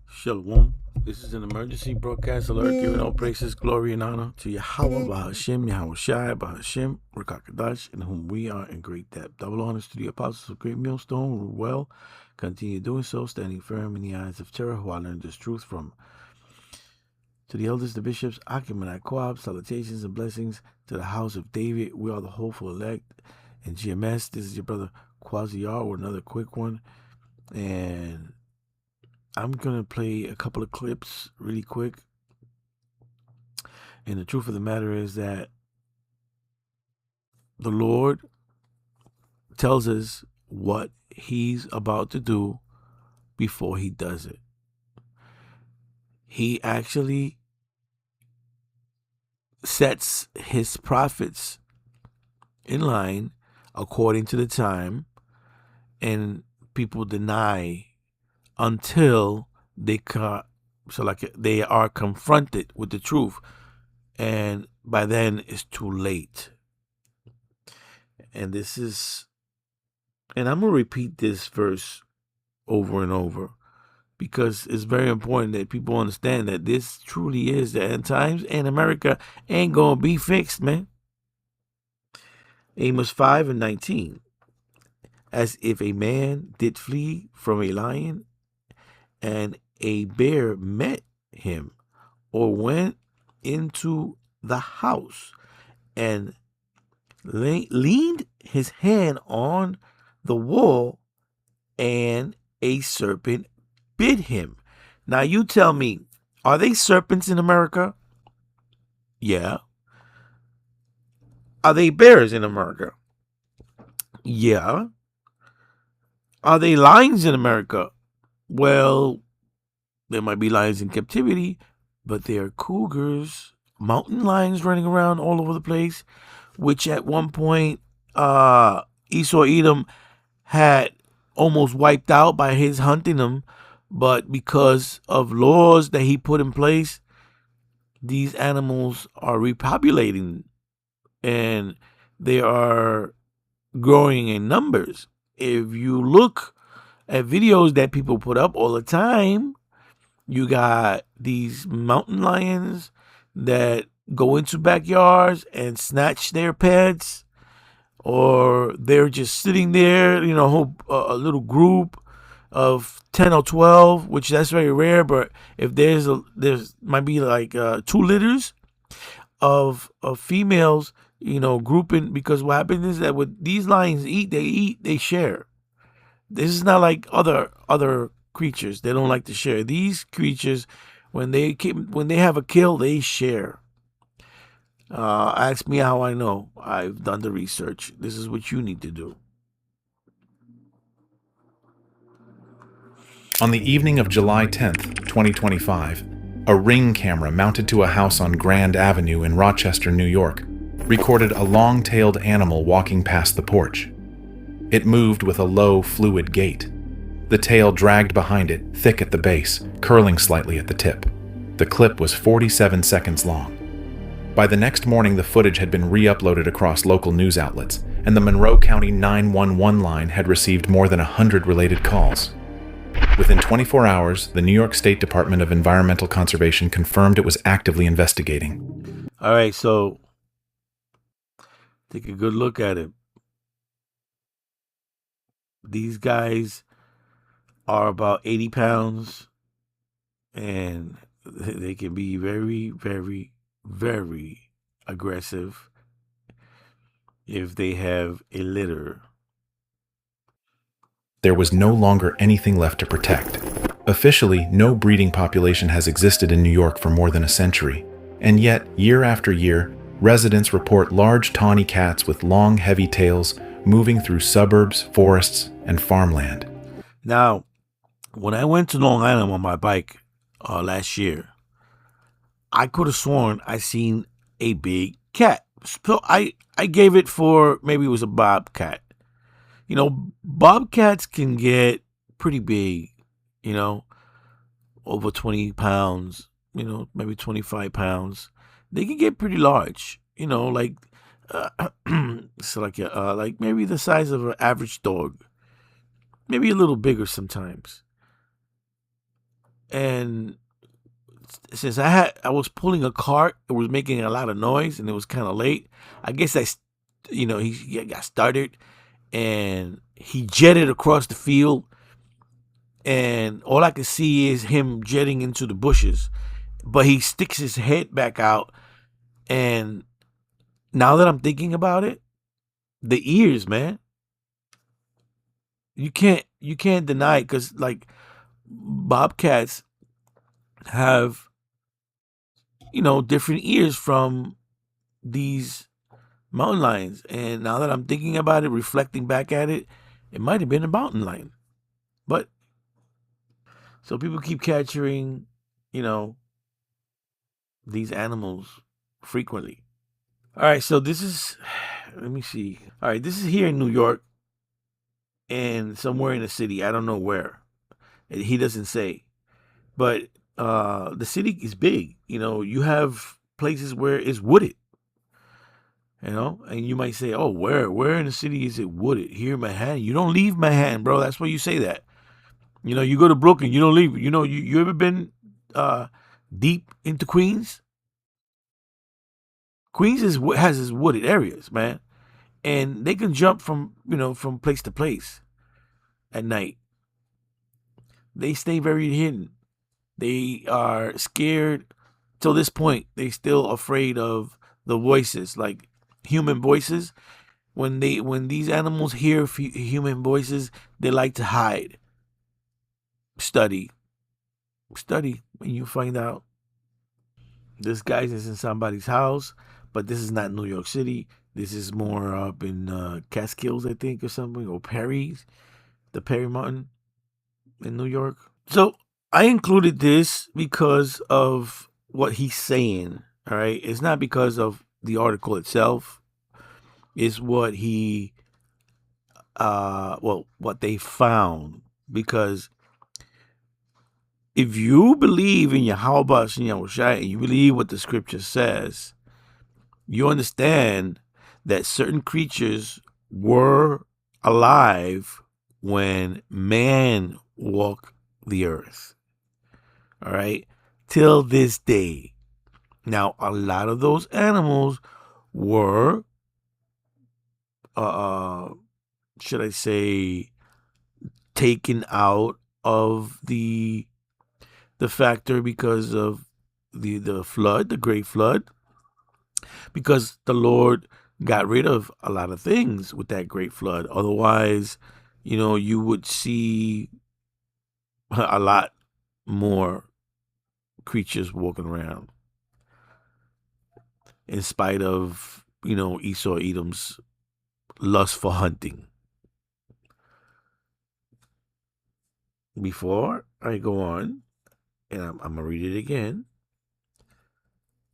Shalom. This is an emergency broadcast alert giving all praises, glory, and honor to Yahweh, Bahashim, Yahweh Shai, Bahashim, Rakakadash, in whom we are in great debt. Double honors to the apostles of Great Millstone, who well continue doing so, standing firm in the eyes of terror, who I learned this truth from. To the elders, the bishops, Akim and Aquab, salutations and blessings to the house of David. We are the hopeful elect. And GMS, this is your brother Quasiar with another quick one. And I'm going to play a couple of clips really quick. And the truth of the matter is that the Lord tells us what he's about to do before he does it. He actually sets his prophets in line according to the time, and people deny until they are confronted with the truth, and by then it's too late. And I'm gonna repeat this verse over and over because it's very important that people understand that this truly is the end times, and America ain't gonna be fixed, man. Amos 5:19. As if a man did flee from a lion, and a bear met him, or went into the house and leaned his hand on the wall, and a serpent bit him. Now you tell me, are they serpents in America? Yeah. Are they bears in America? Yeah. Are they lions in America? Well, there might be lions in captivity, but there are cougars, mountain lions running around all over the place, which at one point Esau Edom had almost wiped out by his hunting them, but because of laws that he put in place, these animals are repopulating and they are growing in numbers. If you look at videos that people put up all the time, you got these mountain lions that go into backyards and snatch their pets, or they're just sitting there, a little group of 10 or 12, which that's very rare. But if there's might be like 2 litters of females, grouping, because what happens is that what these lions eat, they share. This is not like other creatures. They don't like to share. These creatures, when they have a kill, they share. Ask me how I know. I've done the research. This is what you need to do. On the evening of July 10th, 2025, a Ring camera mounted to a house on Grand Avenue in Rochester, New York, recorded a long-tailed animal walking past the porch. It moved with a low, fluid gait. The tail dragged behind it, thick at the base, curling slightly at the tip. The clip was 47 seconds long. By the next morning, the footage had been re-uploaded across local news outlets, and the Monroe County 911 line had received more than 100 related calls. Within 24 hours, the New York State Department of Environmental Conservation confirmed it was actively investigating. All right, so take a good look at it. These guys are about 80 pounds, and they can be very, very, very aggressive if they have a litter. There was no longer anything left to protect. Officially, no breeding population has existed in New York for more than a century, and yet, year after year, residents report large tawny cats with long, heavy tails moving through suburbs, forests, and farmland. Now, when I went to Long Island on my bike last year, I could have sworn I seen a big cat. So I gave it for, maybe it was a bobcat. Bobcats can get pretty big, over 20 pounds, maybe 25 pounds. They can get pretty large, like it's like maybe the size of an average dog, maybe a little bigger sometimes. And since I was pulling a cart, it was making a lot of noise, and it was kind of late. I guess he got started, and he jetted across the field, and all I could see is him jetting into the bushes. But he sticks his head back out, and now that I'm thinking about it, the ears, man, you can't deny it, because like bobcats have different ears from these mountain lions. And now that I'm thinking about it, reflecting back at it, it might have been a mountain lion. But so people keep capturing, you know, these animals frequently. All right, so this is, let me see. All right, this is here in New York and somewhere in the city. I don't know where. He doesn't say. But the city is big. You have places where it's wooded. And you might say, "Oh, where in the city is it wooded?" Here in Manhattan, you don't leave Manhattan, bro. That's why you say that. You go to Brooklyn, you don't leave. You ever been deep into Queens? Queens has its wooded areas, man, and they can jump from place to place at night. They stay very hidden. They are scared till this point. They still afraid of the voices, like human voices. When these animals hear human voices, they like to hide. Study, and you find out this guy is in somebody's house, but this is not New York City. This is more up in Catskills, I think, or something, or the Perry Mountain in New York. So I included this because of what he's saying. All right, it's not because of the article itself. It's what what they found. Because if you believe in Yahweh and you believe what the scripture says, you understand that certain creatures were alive when man walked the earth. All right, till this day. Now, a lot of those animals were, should I say, taken out of the factor because of the flood, the great flood, because the Lord got rid of a lot of things with that great flood. Otherwise, you would see a lot more creatures walking around, in spite of Esau Edom's lust for hunting. Before I go on, and I'm gonna read it again.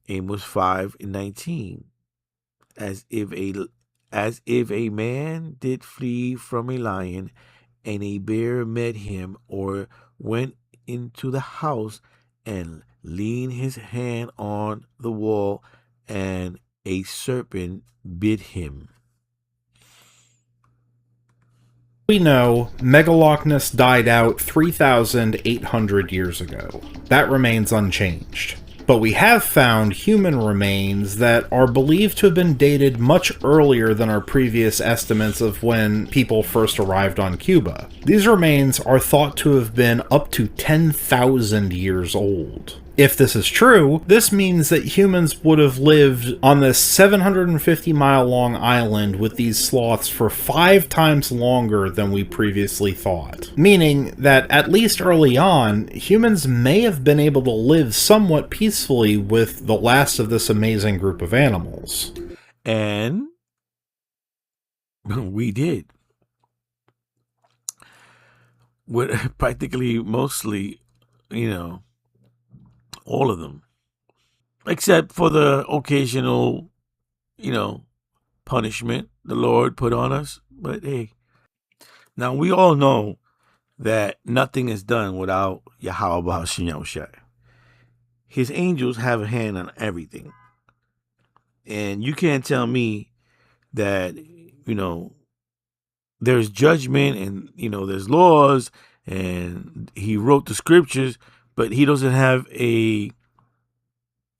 Amos 5:19, as if a man did flee from a lion, and a bear met him, or went into the house and leaned his hand on the wall, and a serpent bit him. We know Megalochnus died out 3,800 years ago. That remains unchanged. But we have found human remains that are believed to have been dated much earlier than our previous estimates of when people first arrived on Cuba. These remains are thought to have been up to 10,000 years old. If this is true, this means that humans would have lived on this 750-mile-long island with these sloths for 5 times longer than we previously thought. Meaning that, at least early on, humans may have been able to live somewhat peacefully with the last of this amazing group of animals. And we did. With practically, mostly, all of them, except for the occasional, punishment the Lord put on us. But hey, now we all know that nothing is done without Yahweh Hashem Yahushai. His angels have a hand on everything. And you can't tell me that, there's judgment and, there's laws and he wrote the scriptures, but he doesn't have a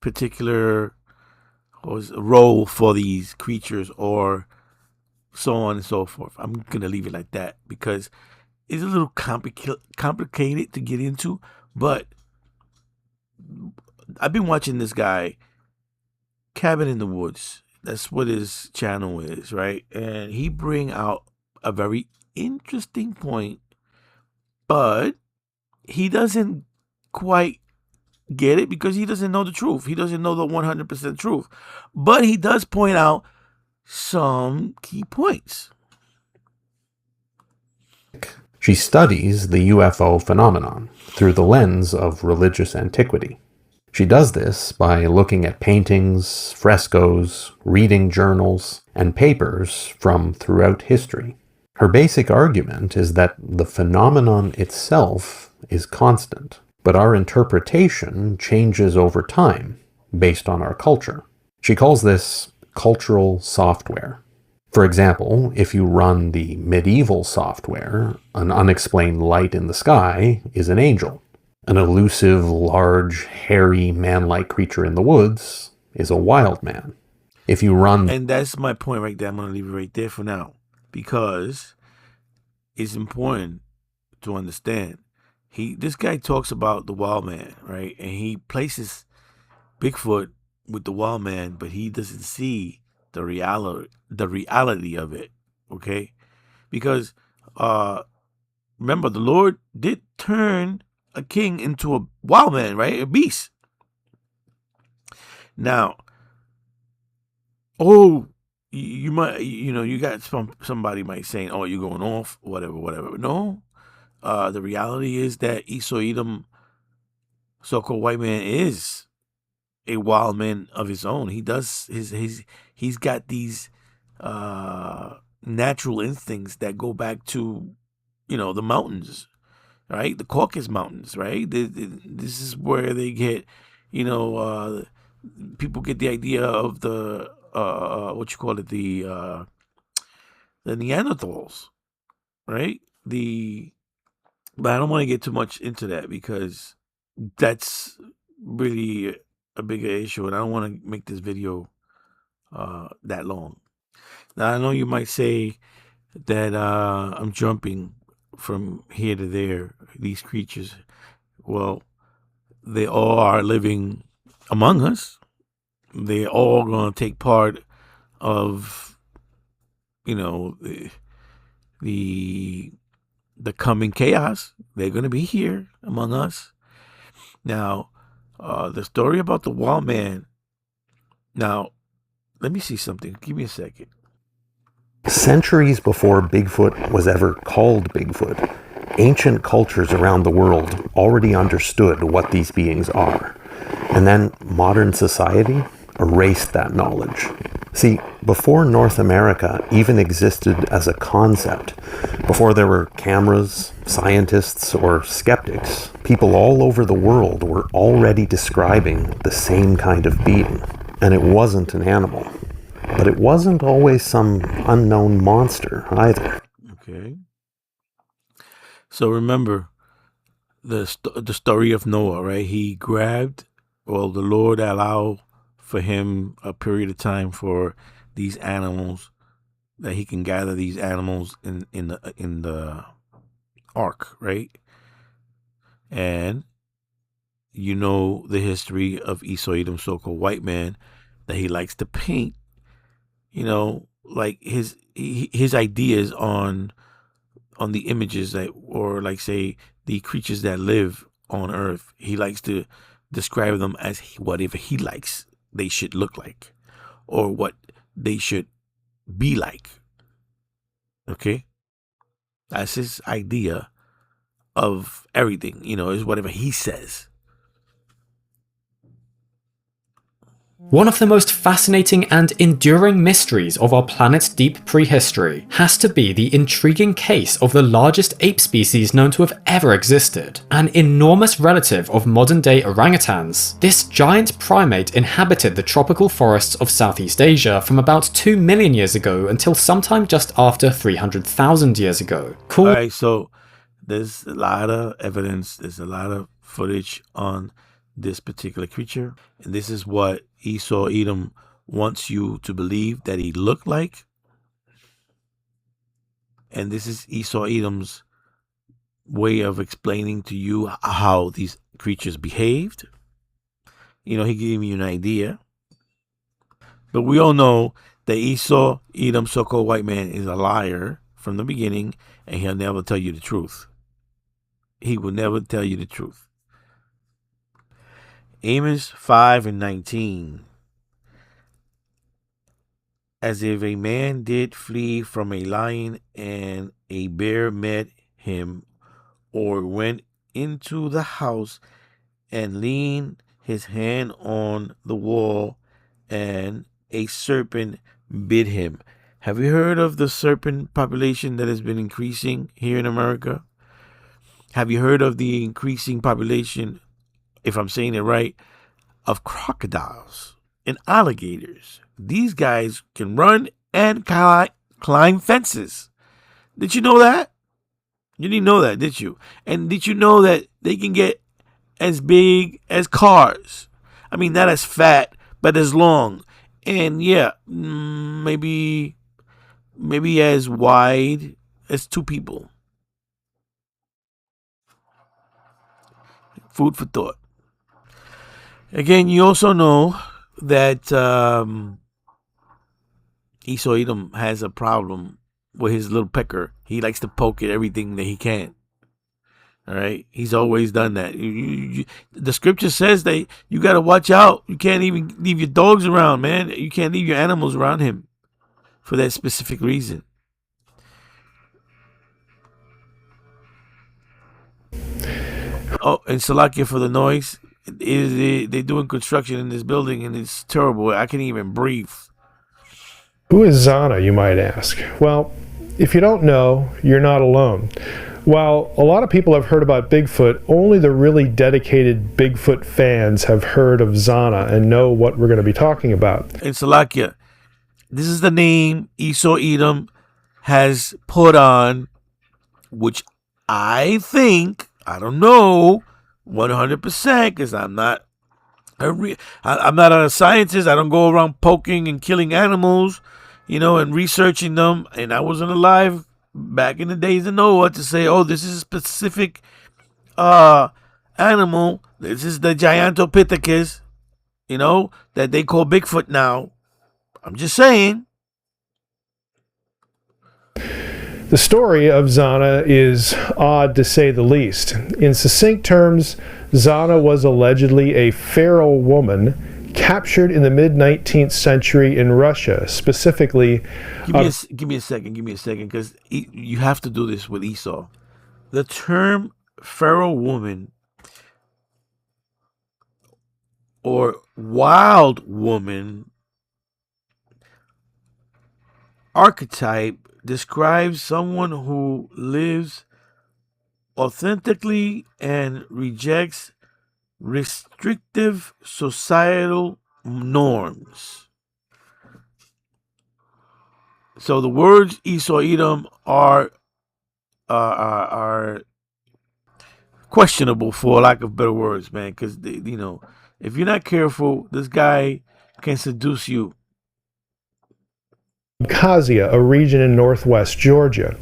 particular role for these creatures or so on and so forth. I'm going to leave it like that because it's a little complicated to get into, but I've been watching this guy, Cabin in the Woods. That's what his channel is, right? And he bring out a very interesting point, but he doesn't quite get it because he doesn't know the truth. He doesn't know the 100% truth. But he does point out some key points. She studies the UFO phenomenon through the lens of religious antiquity. She does this by looking at paintings, frescoes, reading journals, and papers from throughout history. Her basic argument is that the phenomenon itself is constant, but our interpretation changes over time based on our culture. She calls this cultural software. For example, if you run the medieval software, an unexplained light in the sky is an angel. An elusive, large, hairy, man-like creature in the woods is a wild man. If you run... And that's my point right there. I'm going to leave it right there for now. Because it's important to understand. This guy talks about the wild man, right? And he places Bigfoot with the wild man, but he doesn't see the reality of it, okay? Because remember, the Lord did turn a king into a wild man, right? A beast. Now, you might, you got somebody might say, oh, you're going off, whatever. No, the reality is that Esau Edom, so-called white man, is a wild man of his own. He does he's got these natural instincts that go back to, the mountains, right? The Caucasus Mountains, right? This is where they get, people get the idea of the the Neanderthals, right? But I don't want to get too much into that because that's really a bigger issue, and I don't want to make this video that long. Now, I know you might say that I'm jumping from here to there, these creatures. Well, they all are living among us. They're all going to take part of, the coming chaos. They're going to be here among us. Now, the story about the wild man. Now, let me see something. Give me a second. Centuries before Bigfoot was ever called Bigfoot, ancient cultures around the world already understood what these beings are. And then modern society erased that knowledge. See, before North America even existed as a concept, before there were cameras, scientists, or skeptics, people all over the world were already describing the same kind of being. And it wasn't an animal. But it wasn't always some unknown monster either. Okay. So remember the story of Noah, right? He grabbed, the Lord allowed for him a period of time for these animals, that he can gather these animals in the ark, right? And the history of Esau Edom, so-called white man, that he likes to paint, like his ideas on the images that, or like say the creatures that live on earth. He likes to describe them as whatever he likes they should look like, or what they should be like. Okay? That's his idea of everything, is whatever he says. One of the most fascinating and enduring mysteries of our planet's deep prehistory has to be the intriguing case of the largest ape species known to have ever existed, an enormous relative of modern-day orangutans. This giant primate inhabited the tropical forests of Southeast Asia from about 2 million years ago until sometime just after 300,000 years ago. All right, so there's a lot of evidence, there's a lot of footage on this particular creature. And this is what Esau Edom wants you to believe that he looked like. And this is Esau Edom's way of explaining to you how these creatures behaved. You know, he gave you an idea. But we all know that Esau Edom, so-called white man, is a liar from the beginning, and he'll never tell you the truth. He will never tell you the truth. Amos 5:19. As if a man did flee from a lion and a bear met him, or went into the house and leaned his hand on the wall, and a serpent bit him. Have you heard of the serpent population that has been increasing here in America? Have you heard of the increasing population, if I'm saying it right, of crocodiles and alligators? These guys can run and climb fences. Did you know that? You didn't know that, did you? And did you know that they can get as big as cars? I mean, not as fat, but as long. And yeah, maybe as wide as two people. Food for thought. Again, you also know that Esau Edom has a problem with his little pecker. He likes to poke at everything that he can. All right, he's always done that. The scripture says that you got to watch out. You can't even leave your dogs around, man. You can't leave your animals around him for that specific reason. Oh, and Salakia for the noise. They're doing construction in this building, and it's terrible. I can't even breathe. Who is Zana, you might ask? Well, if you don't know, you're not alone. While a lot of people have heard about Bigfoot, only the really dedicated Bigfoot fans have heard of Zana and know what we're going to be talking about. And Salakia, this is the name Esau Edom has put on, which I think, I don't know, 100%, because I'm not a scientist. I don't go around poking and killing animals, and researching them. And I wasn't alive back in the days of Noah to say, oh, this is a specific animal. This is the Gigantopithecus, that they call Bigfoot now. I'm just saying. The story of Zana is odd to say the least. In succinct terms, Zana was allegedly a feral woman captured in the mid-19th century in Russia, specifically... Give me a second, because you have to do this with Esau. The term feral woman or wild woman archetype describes someone who lives authentically and rejects restrictive societal norms. So the words Esau Edom are questionable, for lack of better words, man. Because if you're not careful, this guy can seduce you. Abkhazia, a region in northwest Georgia.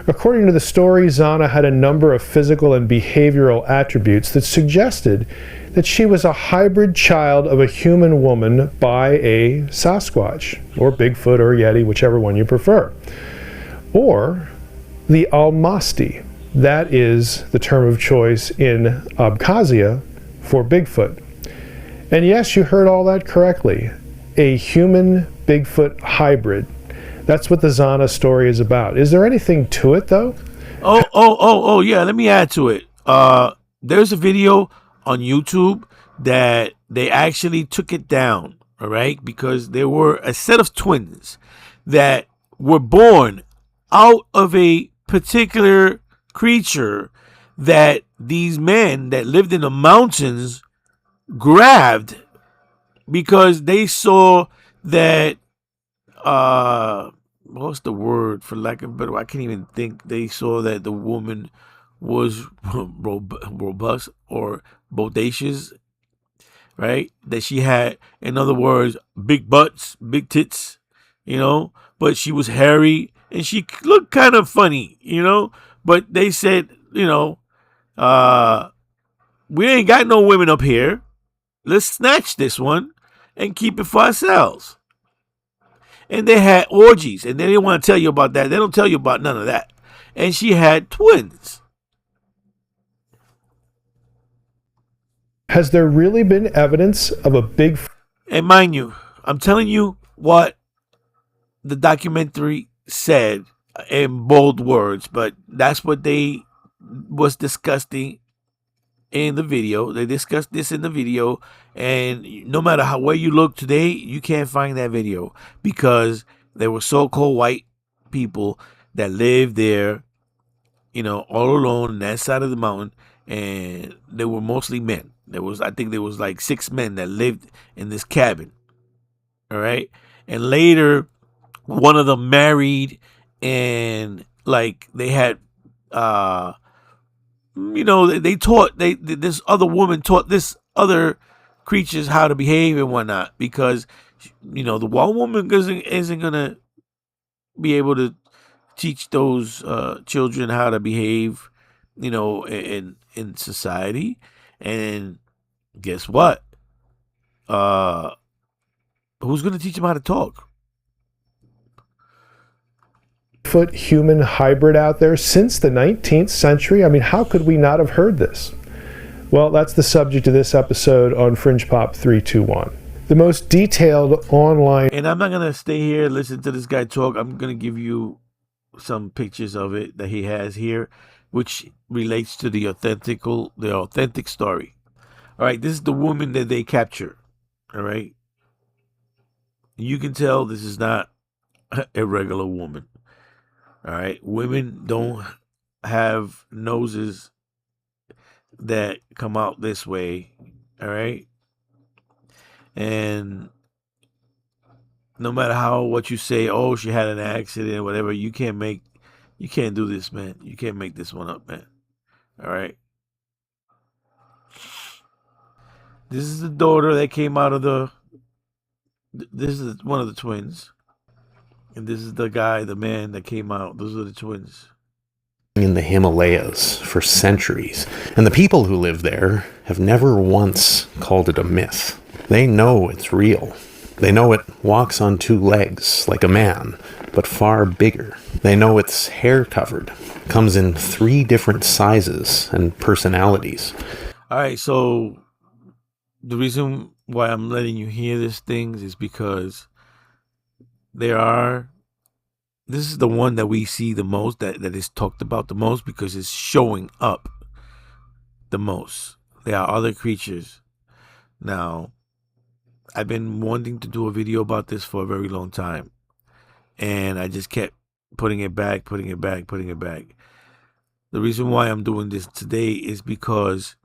According to the story, Zana had a number of physical and behavioral attributes that suggested that she was a hybrid child of a human woman by a Sasquatch, or Bigfoot, or Yeti, whichever one you prefer. Or the Almasti. That is the term of choice in Abkhazia for Bigfoot. And yes, you heard all that correctly. A human Bigfoot hybrid. That's what the Zana story is about. Is there anything to it, though? Oh, yeah. Let me add to it. There's a video on YouTube that they actually took it down, all right? Because there were a set of twins that were born out of a particular creature that these men that lived in the mountains grabbed because they saw that what's the word, for lack of a better, I can't even think. They saw that the woman was robust or bodacious, right? That she had, in other words, big butts, big tits, but she was hairy and she looked kind of funny, But they said, we ain't got no women up here. Let's snatch this one and keep it for ourselves. And they had orgies, and they didn't want to tell you about that. They don't tell you about none of that. And she had twins. Has there really been evidence of a big... And mind you, I'm telling you what the documentary said in bold words, but that's what they was discussing in the video. They discussed this in the video, and no matter where you look today, you can't find that video because there were so-called white people that lived there, all alone on that side of the mountain, and they were mostly men. I think there was like 6 men that lived in this cabin. All right. And later, one of them married, and like they had, this other woman taught this other creatures how to behave and whatnot, because, the one woman isn't going to be able to teach those children how to behave, in society. And guess what? Who's going to teach them how to talk? Foot human hybrid out there since the 19th century? I mean, how could we not have heard this? Well, that's the subject of this episode on Fringe Pop 321. The most detailed online... And I'm not going to stay here and listen to this guy talk. I'm going to give you some pictures of it that he has here, which relates to the authentic story. All right, this is the woman that they capture. All right. You can tell this is not a regular woman. All right. Women don't have noses that come out this way. All right. And no matter what you say, oh, she had an accident or whatever, you can't do this, man. You can't make this one up, man. All right. This is the daughter that came out of this is one of the twins. And this is the man that came out. Those are the twins. In the Himalayas for centuries, and the people who live there have never once called it a myth. They know it's real. They know it walks on 2 legs like a man, but far bigger. They know it's hair covered, comes in 3 different sizes and personalities. All right, so the reason why I'm letting you hear these things is because this is the one that we see the most, that is talked about the most, because it's showing up the most. There are other creatures. Now, I've been wanting to do a video about this for a very long time, and I just kept putting it back. The reason why I'm doing this today is because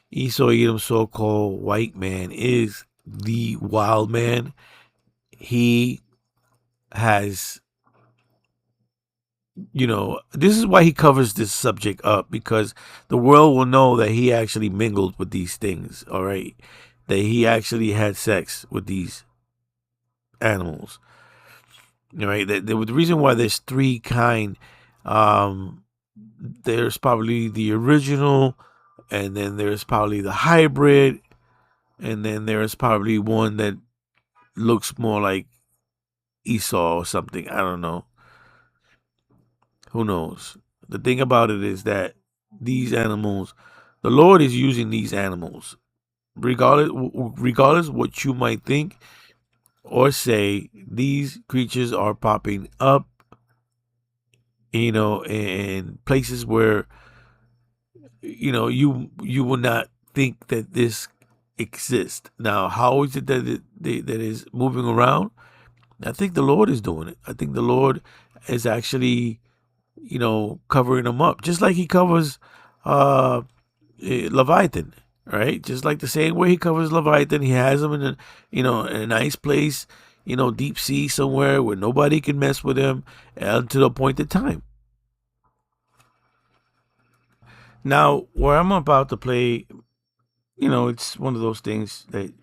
Esau Edom, so-called white man, is the wild man. He has, this is why he covers this subject up, because the world will know that he actually mingled with these things, all right? That he actually had sex with these animals, all right? The reason why there's 3 kind, there's probably the original, and then there's probably the hybrid, and then there's probably one that looks more like Esau or something. I don't know. Who knows? The thing about it is that these animals, the Lord is using these animals, regardless what you might think or say. These creatures are popping up, in places where you will not think that this exists. Now, how is it that that is moving around? I think the Lord is doing it. I think the Lord is actually, covering them up, just like he covers Leviathan, right? Just like the same way he covers Leviathan, he has them in a nice place, deep sea somewhere where nobody can mess with him until the appointed time. Now, where I'm about to play it's one of those things that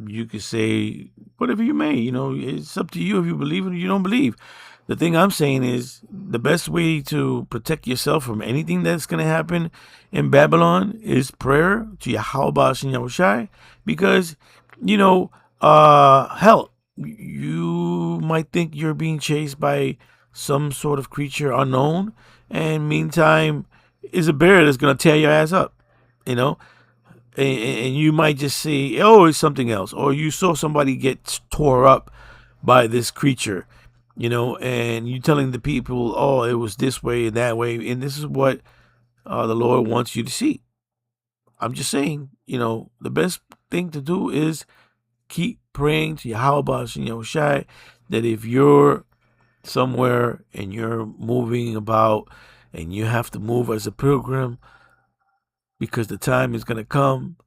you could say whatever you may. It's up to you if you believe it or you don't believe. The thing I'm saying is the best way to protect yourself from anything that's going to happen in Babylon is prayer to Yahweh Ba'ashem Yahushai, because, hell, you might think you're being chased by some sort of creature unknown, and meantime, is a bear that's going to tear your ass up, and you might just say, oh, it's something else, or you saw somebody get tore up by this creature, and you telling the people, oh, it was this way and that way, and this is what the Lord wants you to see. I'm just saying, the best thing to do is keep praying to Yahweh Ba'ashem Yahushai, that if you're somewhere and you're moving about and you have to move as a pilgrim because the time is going to come,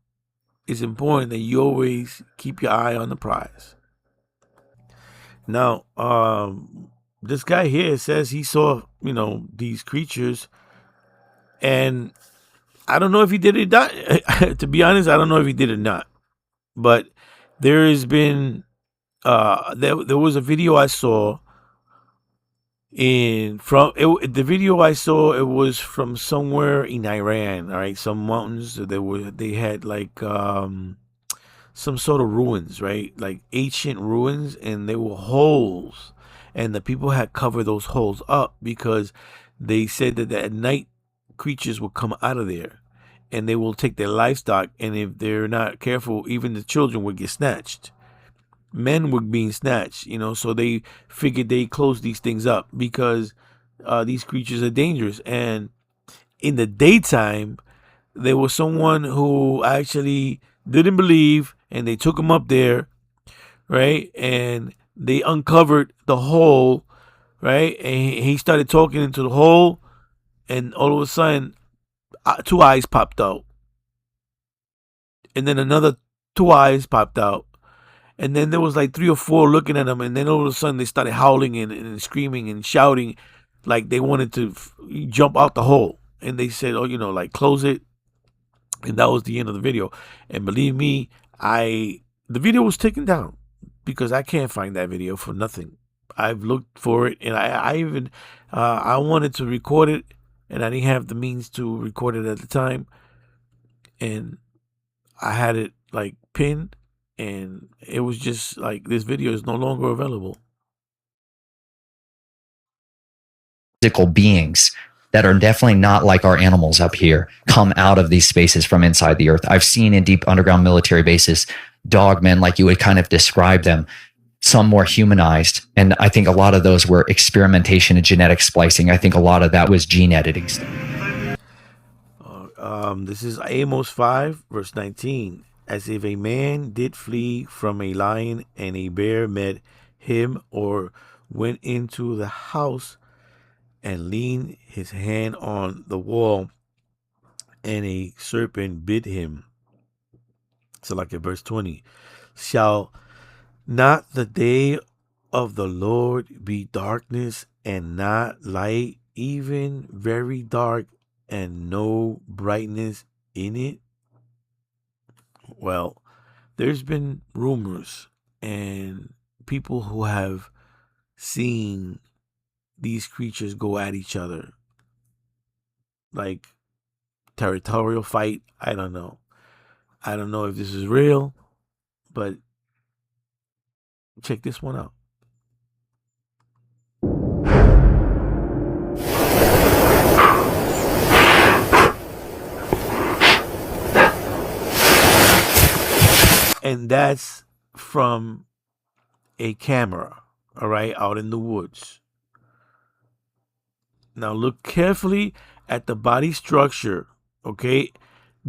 it's important that you always keep your eye on the prize. Now, this guy here says he saw, these creatures, and I don't know if he did it or not. To be honest, I don't know if he did it or not. But there has been, there was a video I saw the video I saw, it was from somewhere in Iran, all right, some mountains. They had like some sort of ruins, right, like ancient ruins, and there were holes, and the people had covered those holes up because they said that at night creatures will come out of there and they will take their livestock, and if they're not careful, even the children would get snatched. Men were being snatched, so they figured they close these things up because these creatures are dangerous. And in the daytime, there was someone who actually didn't believe, and they took him up there, right? And they uncovered the hole, right? And he started talking into the hole, and all of a sudden, 2 eyes popped out. And then another 2 eyes popped out. And then there was like 3 or 4 looking at him, and then all of a sudden they started howling and screaming and shouting like they wanted to jump out the hole. And they said, oh, like close it. And that was the end of the video. And believe me, the video was taken down because I can't find that video for nothing. I've looked for it, and I even I wanted to record it, and I didn't have the means to record it at the time. And I had it like pinned. And it was just like, this video is no longer available. Physical beings that are definitely not like our animals up here come out of these spaces from inside the earth. I've seen in deep underground military bases, dogmen, like you would kind of describe them, some more humanized. And I think a lot of those were experimentation and genetic splicing. I think a lot of that was gene editing stuff. This is Amos 5, verse 19. As if a man did flee from a lion and a bear met him, or went into the house and leaned his hand on the wall, and a serpent bit him. So like in verse 20, shall not the day of the Lord be darkness and not light, even very dark and no brightness in it? Well, there's been rumors and people who have seen these creatures go at each other, like territorial fight. I don't know if this is real, but check this one out. And that's from a camera, all right, out in the woods. Now look carefully at the body structure, okay?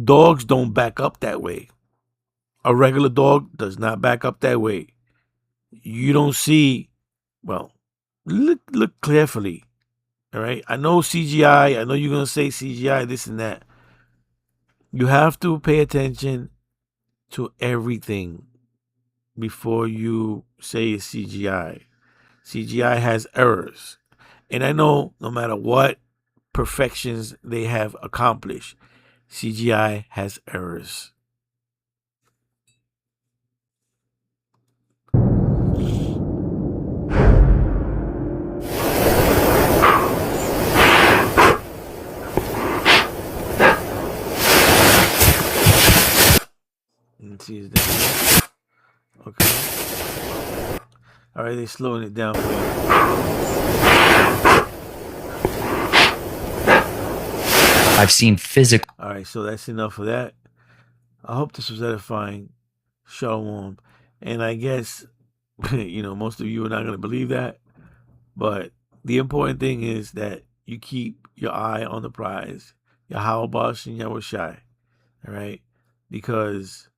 Dogs don't back up that way. A regular dog does not back up that way. You don't see, well, look carefully, all right? I know CGI, I know you're going to say CGI, this and that. You have to pay attention to everything before you say it's CGI. CGI has errors. And I know no matter what perfections they have accomplished, CGI has errors. Let's see, is that okay? All right, they're slowing it down for you. I've seen physical. All right, so that's enough of that. I hope this was edifying. Shalom. And I guess, most of you are not going to believe that. But the important thing is that you keep your eye on the prize. Yahweh and Yahushai. All right? Because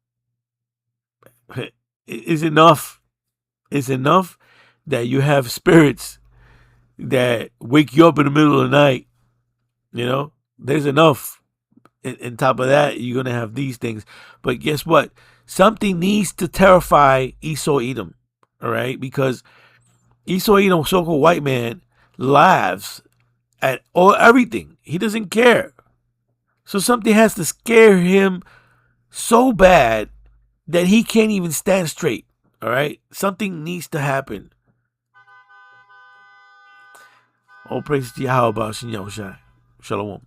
it's enough. It's enough that you have spirits that wake you up in the middle of the night. There's enough. And top of that, you're going to have these things. But guess what? Something needs to terrify Esau Edom. All right? Because Esau Edom, so-called white man, laughs at everything. He doesn't care. So something has to scare him so bad that he can't even stand straight. All right? Something needs to happen. All praise to Yahweh, Shalom.